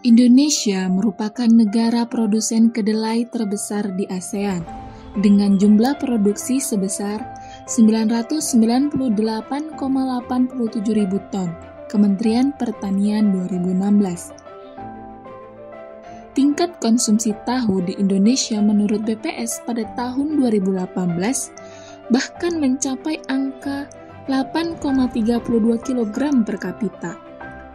Indonesia merupakan negara produsen kedelai terbesar di ASEAN, dengan jumlah produksi sebesar 998,87 ribu ton, Kementerian Pertanian 2016. Tingkat konsumsi tahu di Indonesia menurut BPS pada tahun 2018 bahkan mencapai angka 8,32 kg per kapita,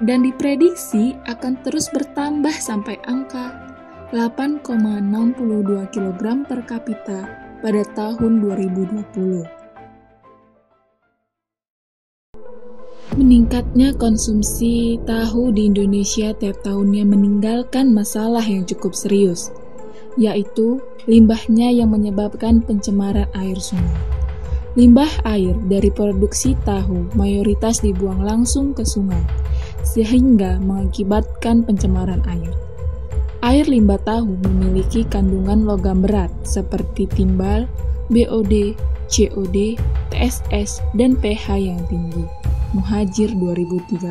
dan diprediksi akan terus bertambah sampai angka 8,62 kg per kapita pada tahun 2020. Meningkatnya konsumsi tahu di Indonesia tiap tahunnya meninggalkan masalah yang cukup serius, yaitu limbahnya yang menyebabkan pencemaran air sungai. Limbah air dari produksi tahu mayoritas dibuang langsung ke sungai, sehingga mengakibatkan pencemaran air. Air limbah tahu memiliki kandungan logam berat seperti timbal, BOD, COD, TSS, dan pH yang tinggi. Muhajir 2013.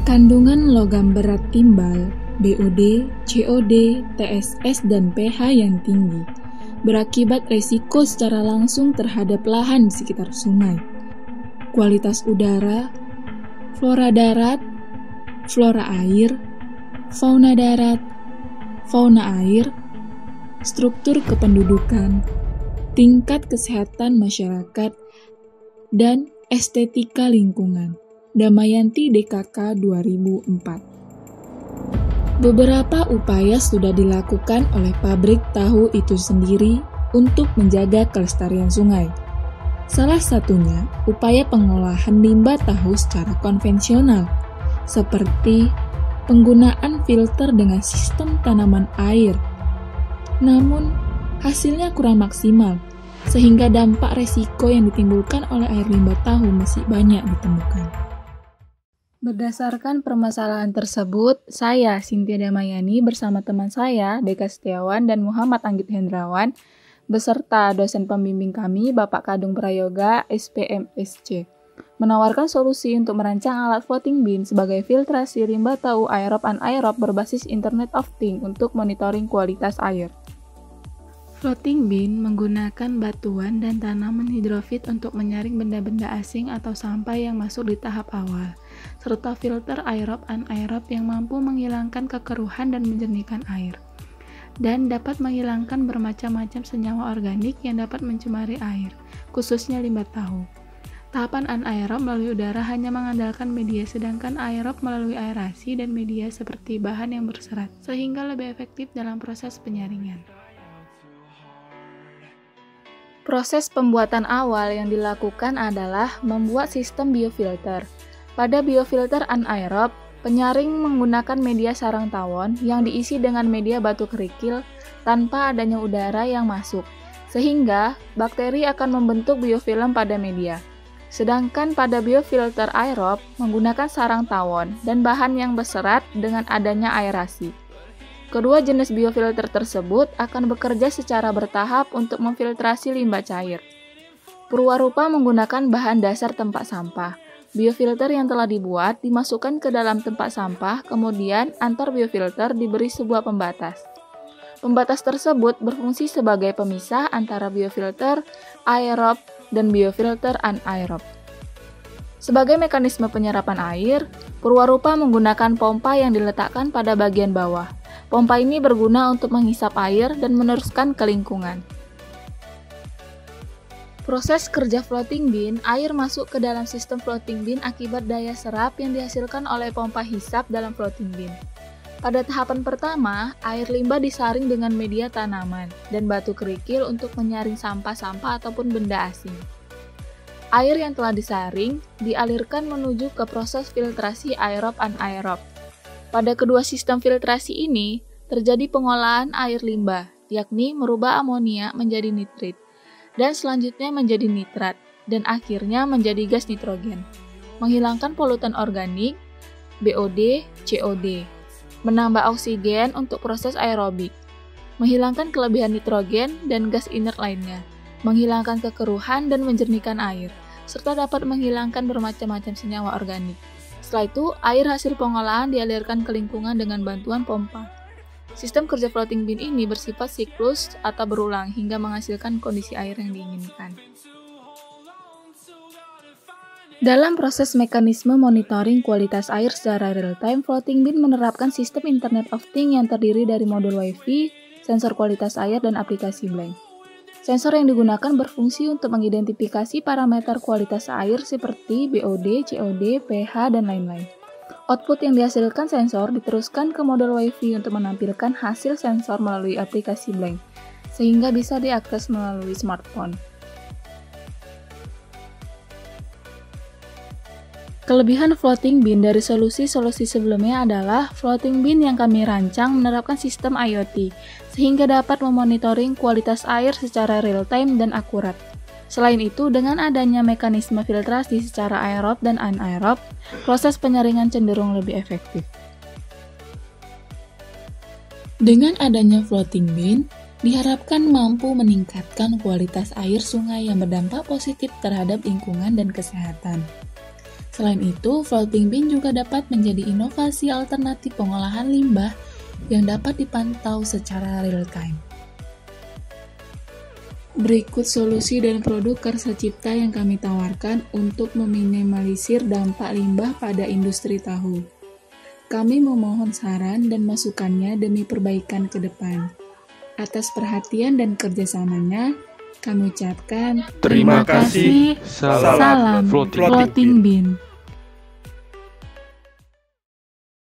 Kandungan logam berat timbal, BOD, COD, TSS, dan pH yang tinggi berakibat resiko secara langsung terhadap lahan di sekitar sungai, kualitas udara, flora darat, flora air, fauna darat, fauna air, struktur kependudukan, tingkat kesehatan masyarakat, dan estetika lingkungan. Damayanti DKK 2004. Beberapa upaya sudah dilakukan oleh pabrik tahu itu sendiri untuk menjaga kelestarian sungai. Salah satunya upaya pengolahan limbah tahu secara konvensional, seperti penggunaan filter dengan sistem tanaman air. Namun, hasilnya kurang maksimal, sehingga dampak resiko yang ditimbulkan oleh air limbah tahu masih banyak ditemukan. Berdasarkan permasalahan tersebut, saya, Cynthia Damayani, bersama teman saya, Deka Setiawan dan Muhammad Anggit Hendrawan, beserta dosen pembimbing kami, Bapak Kadung Prayoga, SPMSC, menawarkan solusi untuk merancang alat floating bin sebagai filtrasi limbah tahu aerob-anaerob berbasis Internet of Things untuk monitoring kualitas air. Floating bin menggunakan batuan dan tanaman hidrofit untuk menyaring benda-benda asing atau sampah yang masuk di tahap awal, serta filter aerob-anaerob yang mampu menghilangkan kekeruhan dan menjernihkan air, dan dapat menghilangkan bermacam-macam senyawa organik yang dapat mencemari air, khususnya limbah tahu. Tahapan anaerob melalui udara hanya mengandalkan media, sedangkan aerob melalui aerasi dan media seperti bahan yang berserat, sehingga lebih efektif dalam proses penyaringan. Proses pembuatan awal yang dilakukan adalah membuat sistem biofilter. Pada biofilter anaerob, penyaring menggunakan media sarang tawon yang diisi dengan media batu kerikil tanpa adanya udara yang masuk, sehingga bakteri akan membentuk biofilm pada media. Sedangkan pada biofilter aerob menggunakan sarang tawon dan bahan yang berserat dengan adanya aerasi. Kedua jenis biofilter tersebut akan bekerja secara bertahap untuk memfiltrasi limbah cair. Purwarupa menggunakan bahan dasar tempat sampah. Biofilter yang telah dibuat dimasukkan ke dalam tempat sampah, kemudian antar biofilter diberi sebuah pembatas. Pembatas tersebut berfungsi sebagai pemisah antara biofilter aerob dan biofilter anaerob. Sebagai mekanisme penyerapan air, Purwarupa menggunakan pompa yang diletakkan pada bagian bawah. Pompa ini berguna untuk menghisap air dan meneruskan ke lingkungan. Proses kerja floating bin, air masuk ke dalam sistem floating bin akibat daya serap yang dihasilkan oleh pompa hisap dalam floating bin. Pada tahapan pertama, air limbah disaring dengan media tanaman dan batu kerikil untuk menyaring sampah-sampah ataupun benda asing. Air yang telah disaring dialirkan menuju ke proses filtrasi aerob-anaerob. Pada kedua sistem filtrasi ini, terjadi pengolahan air limbah, yakni merubah amonia menjadi nitrit, dan selanjutnya menjadi nitrat, dan akhirnya menjadi gas nitrogen, menghilangkan polutan organik, BOD, COD, menambah oksigen untuk proses aerobik, menghilangkan kelebihan nitrogen dan gas inert lainnya, menghilangkan kekeruhan dan menjernihkan air, serta dapat menghilangkan bermacam-macam senyawa organik. Setelah itu, air hasil pengolahan dialirkan ke lingkungan dengan bantuan pompa. Sistem kerja floating bin ini bersifat siklus atau berulang hingga menghasilkan kondisi air yang diinginkan. Dalam proses mekanisme monitoring kualitas air secara real-time, floating bin menerapkan sistem Internet of Things yang terdiri dari modul Wi-Fi, sensor kualitas air, dan aplikasi Blank. Sensor yang digunakan berfungsi untuk mengidentifikasi parameter kualitas air seperti BOD, COD, pH, dan lain-lain. Output yang dihasilkan sensor diteruskan ke modul Wi-Fi untuk menampilkan hasil sensor melalui aplikasi Blank, sehingga bisa diakses melalui smartphone. Kelebihan floating bin dari solusi-solusi sebelumnya adalah floating bin yang kami rancang menerapkan sistem IoT, sehingga dapat memonitoring kualitas air secara real-time dan akurat. Selain itu, dengan adanya mekanisme filtrasi secara aerob dan anaerob, proses penyaringan cenderung lebih efektif. Dengan adanya floating bin, diharapkan mampu meningkatkan kualitas air sungai yang berdampak positif terhadap lingkungan dan kesehatan. Selain itu, floating bin juga dapat menjadi inovasi alternatif pengolahan limbah yang dapat dipantau secara real-time. Berikut solusi dan produk karsa cipta yang kami tawarkan untuk meminimalisir dampak limbah pada industri tahu. Kami memohon saran dan masukannya demi perbaikan ke depan. Atas perhatian dan kerjasamanya, kami ucapkan terima kasih. Salam Floating Bin.